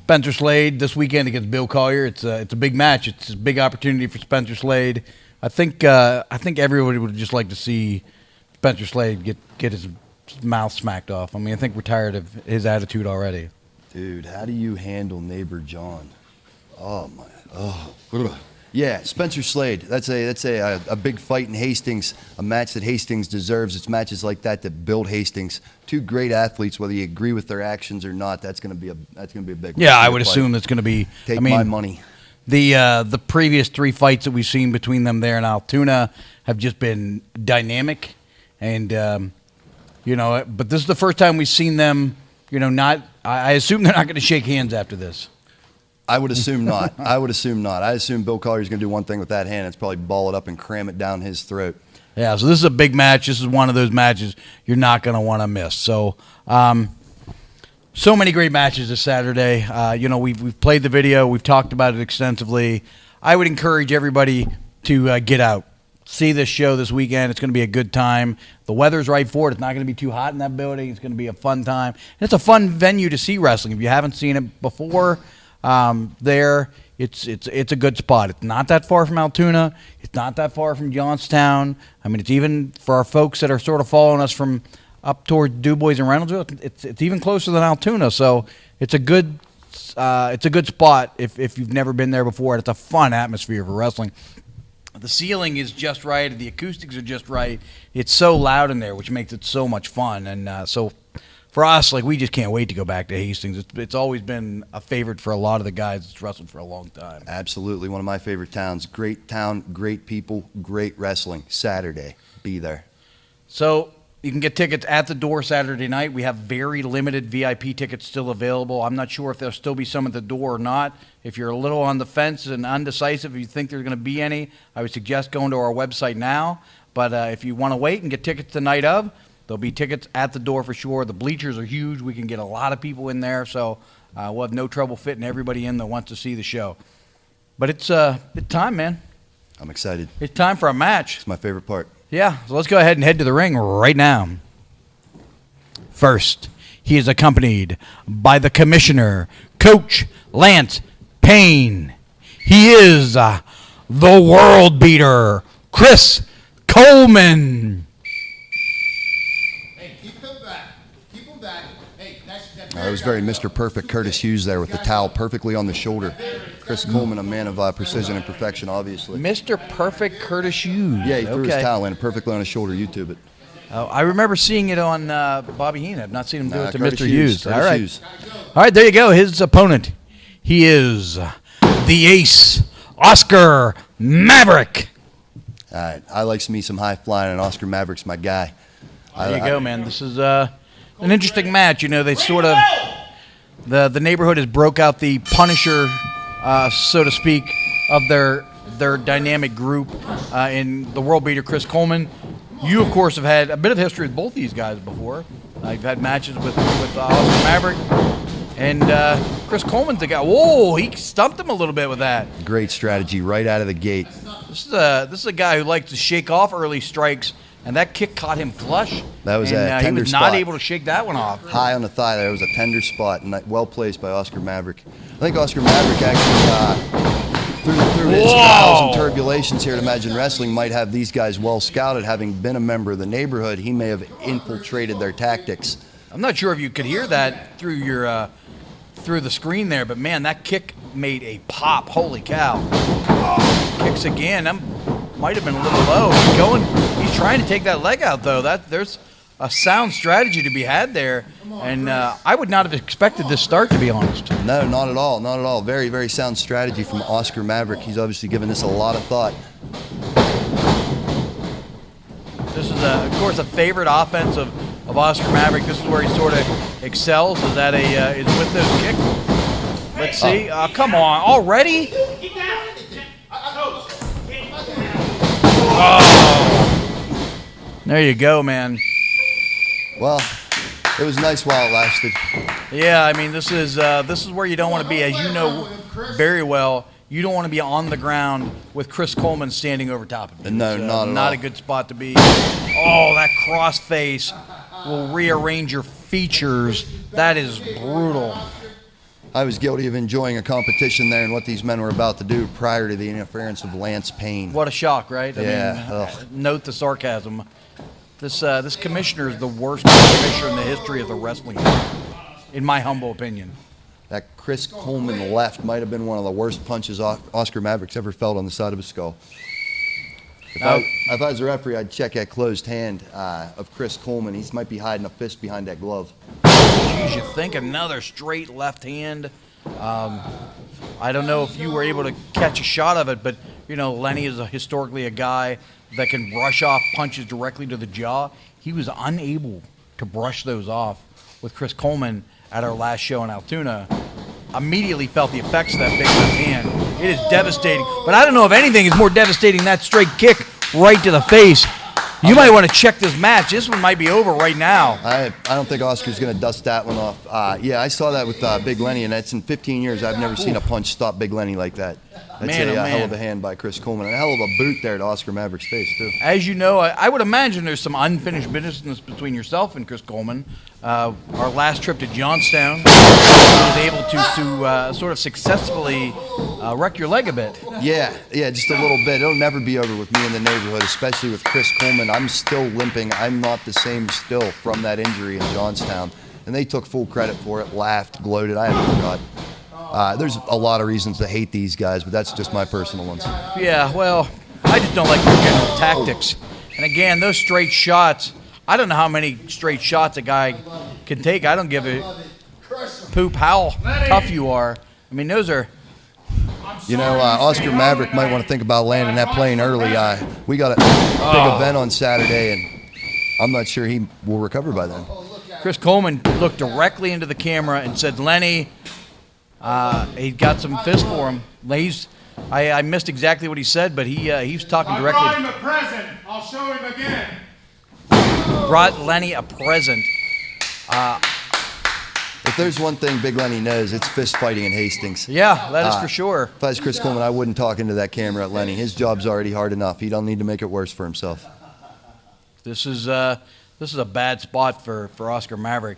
Spencer Slade this weekend against Bill Collier. It's a big match. It's a big opportunity for Spencer Slade. I think everybody would just like to see Spencer Slade get his mouth smacked off. I mean, I think we're tired of his attitude already. Dude, how do you handle neighbor John? Oh my, oh. Yeah, Spencer Slade. That's a big fight in Hastings, a match that Hastings deserves. It's matches like that that build Hastings. Two great athletes, whether you agree with their actions or not, that's gonna be a big one. Yeah, I would assume that's going to be. Take my money. The previous 3 fights that we've seen between them there in Altoona have just been dynamic, and but this is the first time we've seen them. I assume they're not going to shake hands after this. I would assume not. I assume Bill Collier's going to do one thing with that hand. It's probably ball it up and cram it down his throat. Yeah, so this is a big match. This is one of those matches you're not going to want to miss. So, so many great matches this Saturday. We've played the video. We've talked about it extensively. I would encourage everybody to get out. See this show this weekend. It's going to be a good time. The weather's right for it. It's not going to be too hot in that building. It's going to be a fun time. And it's a fun venue to see wrestling. If you haven't seen it before, it's a good spot. It's not that far from Altoona. It's not that far from Johnstown. I mean, it's even for our folks that are sort of following us from up toward DuBois and Reynoldsville. It's even closer than Altoona. So it's a good spot if you've never been there before. It's a fun atmosphere for wrestling. The ceiling is just right. The acoustics are just right. It's so loud in there, which makes it so much fun. And so for us, we just can't wait to go back to Hastings. It's always been a favorite for a lot of the guys that's wrestled for a long time. Absolutely. One of my favorite towns. Great town, great people, great wrestling. Saturday. Be there. So you can get tickets at the door Saturday night. We have very limited VIP tickets still available. I'm not sure if there'll still be some at the door or not. If you're a little on the fence and undecisive, if you think there's going to be any, I would suggest going to our website now. But if you want to wait and get tickets the night of, there'll be tickets at the door for sure. The bleachers are huge. We can get a lot of people in there, so we'll have no trouble fitting everybody in that wants to see the show. But it's time, man. I'm excited. It's time for a match. It's my favorite part. Yeah, so let's go ahead and head to the ring right now. First, he is accompanied by the commissioner, Coach Lance Payne. He is the world beater, Chris Coleman. It was very Mr. Perfect Curtis Hughes there with the towel perfectly on the shoulder. Chris Coleman, a man of precision and perfection, obviously. Mr. Perfect Curtis Hughes. Yeah, he threw his towel in perfectly on his shoulder. YouTube it. Oh, I remember seeing it on Bobby Heenan. I've not seen him do it to Curtis Mr. Hughes. Curtis All right. Hughes. All right, there you go. His opponent. He is the ace, Oscar Maverick. All right. I likes me some high flying, and Oscar Maverick's my guy. There you go, man. This is an interesting match. You know, they sort of the neighborhood has broke out the Punisher, so to speak, of their dynamic group in the world beater Chris Coleman. You, of course, have had a bit of history with both these guys before. You've had matches with Oscar Maverick. And Chris Coleman's the guy. Whoa, he stumped him a little bit with that. Great strategy right out of the gate. This is a guy who likes to shake off early strikes, and that kick caught him flush. That was and, a tender he was spot. not able to shake that one off. High on the thigh there. It was a tender spot, and well placed by Oscar Maverick. I think Oscar Maverick actually, through his trials and turbulations here at Imagine Wrestling, might have these guys well scouted. Having been a member of the neighborhood, he may have infiltrated their tactics. I'm not sure if you could hear that through your through the screen there, but man, that kick made a pop. Holy cow! Kicks again. That might have been a little low. He's trying to take that leg out though. There's a sound strategy to be had there, and I would not have expected this start, to be honest. No, not at all. Not at all. Very, very sound strategy from Oscar Maverick. He's obviously given this a lot of thought. This is, of course, a favorite offense of Oscar Maverick. This is where he sort of excels. Is that is with those kicks. Let's see. Come on, already? Oh. There you go, man. Well, it was nice while it lasted. Yeah, I mean, this is where you don't want to be, as you know very well. You don't want to be on the ground with Chris Coleman standing over top of you. No, not at all. Not a good spot to be. Oh, that cross face will rearrange your features. That is brutal. I was guilty of enjoying a competition there and what these men were about to do prior to the interference of Lance Payne. What a shock, right? Yeah. I mean, note the sarcasm. This commissioner is the worst commissioner in the history of the wrestling, in my humble opinion. That Chris Coleman left might have been one of the worst punches Oscar Maverick's ever felt on the side of his skull. If I was a referee, I'd check that closed hand of Chris Coleman. He might be hiding a fist behind that glove. Geez, you think another straight left hand. I don't know if you were able to catch a shot of it, but you know, Lenny is historically a guy that can brush off punches directly to the jaw. He was unable to brush those off with Chris Coleman at our last show in Altoona. Immediately felt the effects of that big left hand. It is devastating. But I don't know if anything is more devastating than that straight kick right to the face. You might want to check this match. This one might be over right now. I don't think Oscar's going to dust that one off. Yeah, I saw that with Big Lenny, and that's in 15 years. I've never seen a punch stop Big Lenny like that. That's a hell of a hand by Chris Coleman. And a hell of a boot there to Oscar Maverick's face, too. As you know, I would imagine there's some unfinished business between yourself and Chris Coleman. Our last trip to Johnstown, I was able to sort of successfully wreck your leg a bit. Yeah, just a little bit. It'll never be over with me in the neighborhood, especially with Chris Coleman. I'm still limping. I'm not the same still from that injury in Johnstown. And they took full credit for it, laughed, gloated. I haven't forgot. There's a lot of reasons to hate these guys, but that's just my personal ones. Yeah, well, I just don't like their general tactics. And again, those straight shots, I don't know how many straight shots a guy can take. I don't give a poop how tough you are. I mean, those are... You know, Oscar Maverick might want to think about landing that plane early. We got a big event on Saturday, and I'm not sure he will recover by then. Chris Coleman looked directly into the camera and said, Lenny, he got some fist for him. I missed exactly what he said, but he was talking directly. I brought him a present. I'll show him again. Brought Lenny a present. If there's one thing Big Lenny knows, it's fist fighting in Hastings. Yeah, that is for sure. If I was Chris Coleman, I wouldn't talk into that camera at Lenny. His job's already hard enough. He don't need to make it worse for himself. This is a bad spot for Oscar Maverick.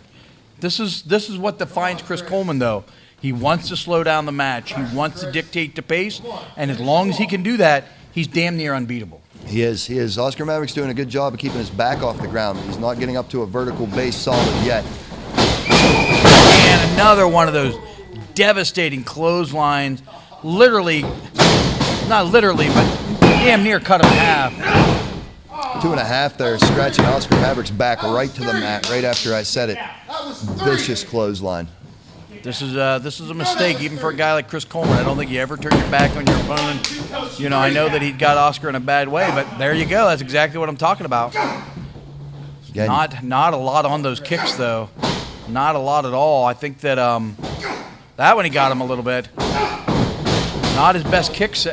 This is what defines Chris Coleman, though. He wants to slow down the match. He wants to dictate the pace, and as long as he can do that, he's damn near unbeatable. He is. Oscar Maverick's doing a good job of keeping his back off the ground. He's not getting up to a vertical base solid yet. And another one of those devastating clotheslines. Literally, not literally, but damn near cut him in half. 2.5 there, scratching Oscar Maverick's back right to the mat right after I said it. Vicious clothesline. This is a mistake, even for a guy like Chris Coleman. I don't think you ever turn your back on your opponent. You know, I know that he got Oscar in a bad way, but there you go. That's exactly what I'm talking about. Not a lot on those kicks, though. Not a lot at all. I think that that one he got him a little bit. Not his best kicks.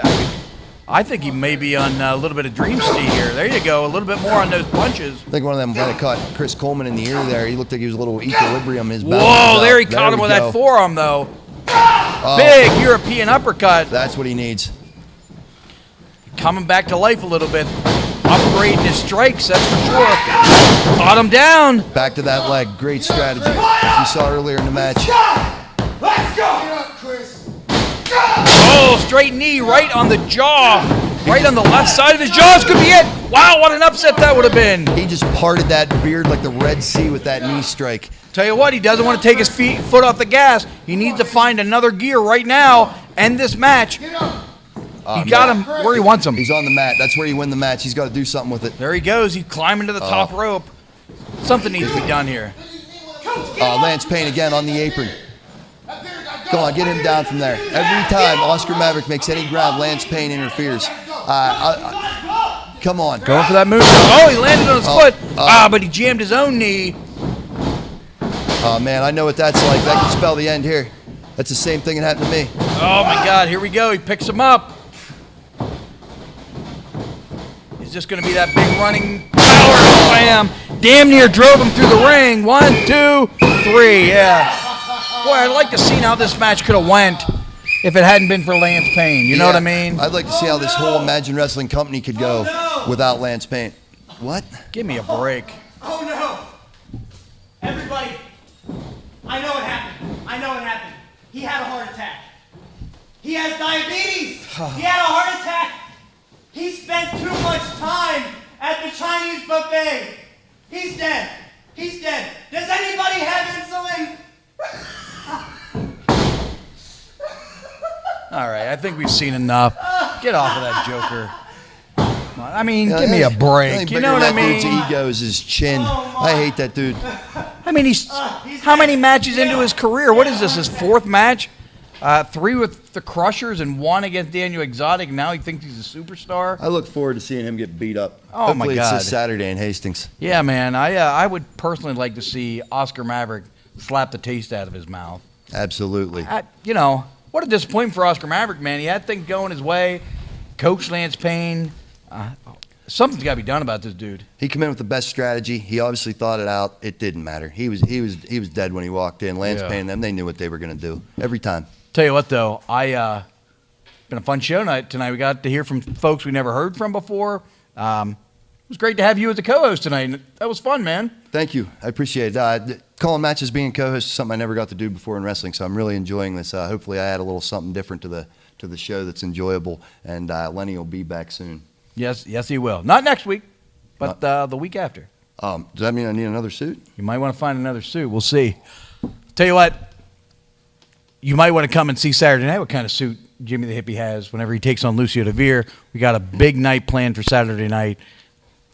I think he may be on a little bit of dream speed here. There you go. A little bit more on those punches. I think one of them might have caught Chris Coleman in the ear there. He looked like he was a little equilibrium. His Whoa, there he caught him with that forearm, though. Big European uppercut. That's what he needs. Coming back to life a little bit. Upgrading his strikes, that's for sure. Caught him down. Back to that leg. Great strategy. As we saw earlier in the match. Let's go! Chris. Oh, straight knee right on the jaw. Right on the left side of his jaw. This could be it. Wow, what an upset that would have been. He just parted that beard like the Red Sea with that knee strike. Tell you what, he doesn't want to take his foot off the gas. He needs to find another gear right now. End this match. He got him where he wants him. He's on the mat. That's where you win the match. He's got to do something with it. There he goes. He's climbing to the top rope. Something needs to be done here. Lance Payne again on the apron. Go on, get him down from there. Every time Oscar Maverick makes any ground, Lance Payne interferes. Come on. Going for that move. Oh, he landed on his foot. But he jammed his own knee. Oh, man, I know what that's like. That could spell the end here. That's the same thing that happened to me. Oh, my God. Here we go. He picks him up. Is this going to be that big running power slam? Damn near drove him through the ring. 1, 2, 3. Yeah. Boy, I'd like to see how this match could have went if it hadn't been for Lance Payne. You know what I mean? I'd like to see how this whole Imagine Wrestling company could go without Lance Payne. What? Give me a break. Oh, no. Everybody, I know what happened. I know what happened. He had a heart attack. He has diabetes. He had a heart attack. He spent too much time at the Chinese buffet. He's dead. He's dead. Does anybody have insulin? All right, I think we've seen enough. Get off of that Joker. I mean, give me a break. You know what I mean? That dude's ego is his chin. I hate that dude. I mean, he's how many matches into his career? What is this, his 4th match? 3 with the Crushers and 1 against Daniel Exotic. Now he thinks he's a superstar. I look forward to seeing him get beat up. Oh, Hopefully my God. it's this Saturday in Hastings. Yeah, man. I would personally like to see Oscar Maverick slap the taste out of his mouth. Absolutely. You know, what a disappointment for Oscar Maverick, man. He had things going his way. Coach Lance Payne. Something's got to be done about this dude. He came in with the best strategy. He obviously thought it out. It didn't matter. He was dead when he walked in. Lance Payne and them, they knew what they were going to do every time. Tell you what, though, been a fun show tonight. We got to hear from folks we never heard from before. It was great to have you as a co-host tonight. That was fun, man. Thank you. I appreciate it. Calling matches, being co-host is something I never got to do before in wrestling, so I'm really enjoying this. Hopefully I add a little something different to the show that's enjoyable, and Lenny will be back soon. Yes, he will. Not next week, but the week after. Does that mean I need another suit? You might want to find another suit. We'll see. Tell you what, you might want to come and see Saturday night what kind of suit Jimi the Hippie has whenever he takes on Lucio Deveer. We got a big night planned for Saturday night.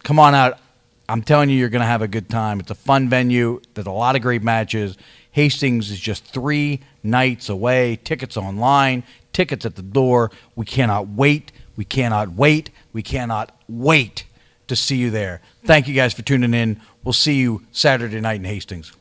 Come on out. I'm telling you, you're going to have a good time. It's a fun venue. There's a lot of great matches. Hastings is just 3 nights away. Tickets online. Tickets at the door. We cannot wait. We cannot wait. We cannot wait to see you there. Thank you guys for tuning in. We'll see you Saturday night in Hastings.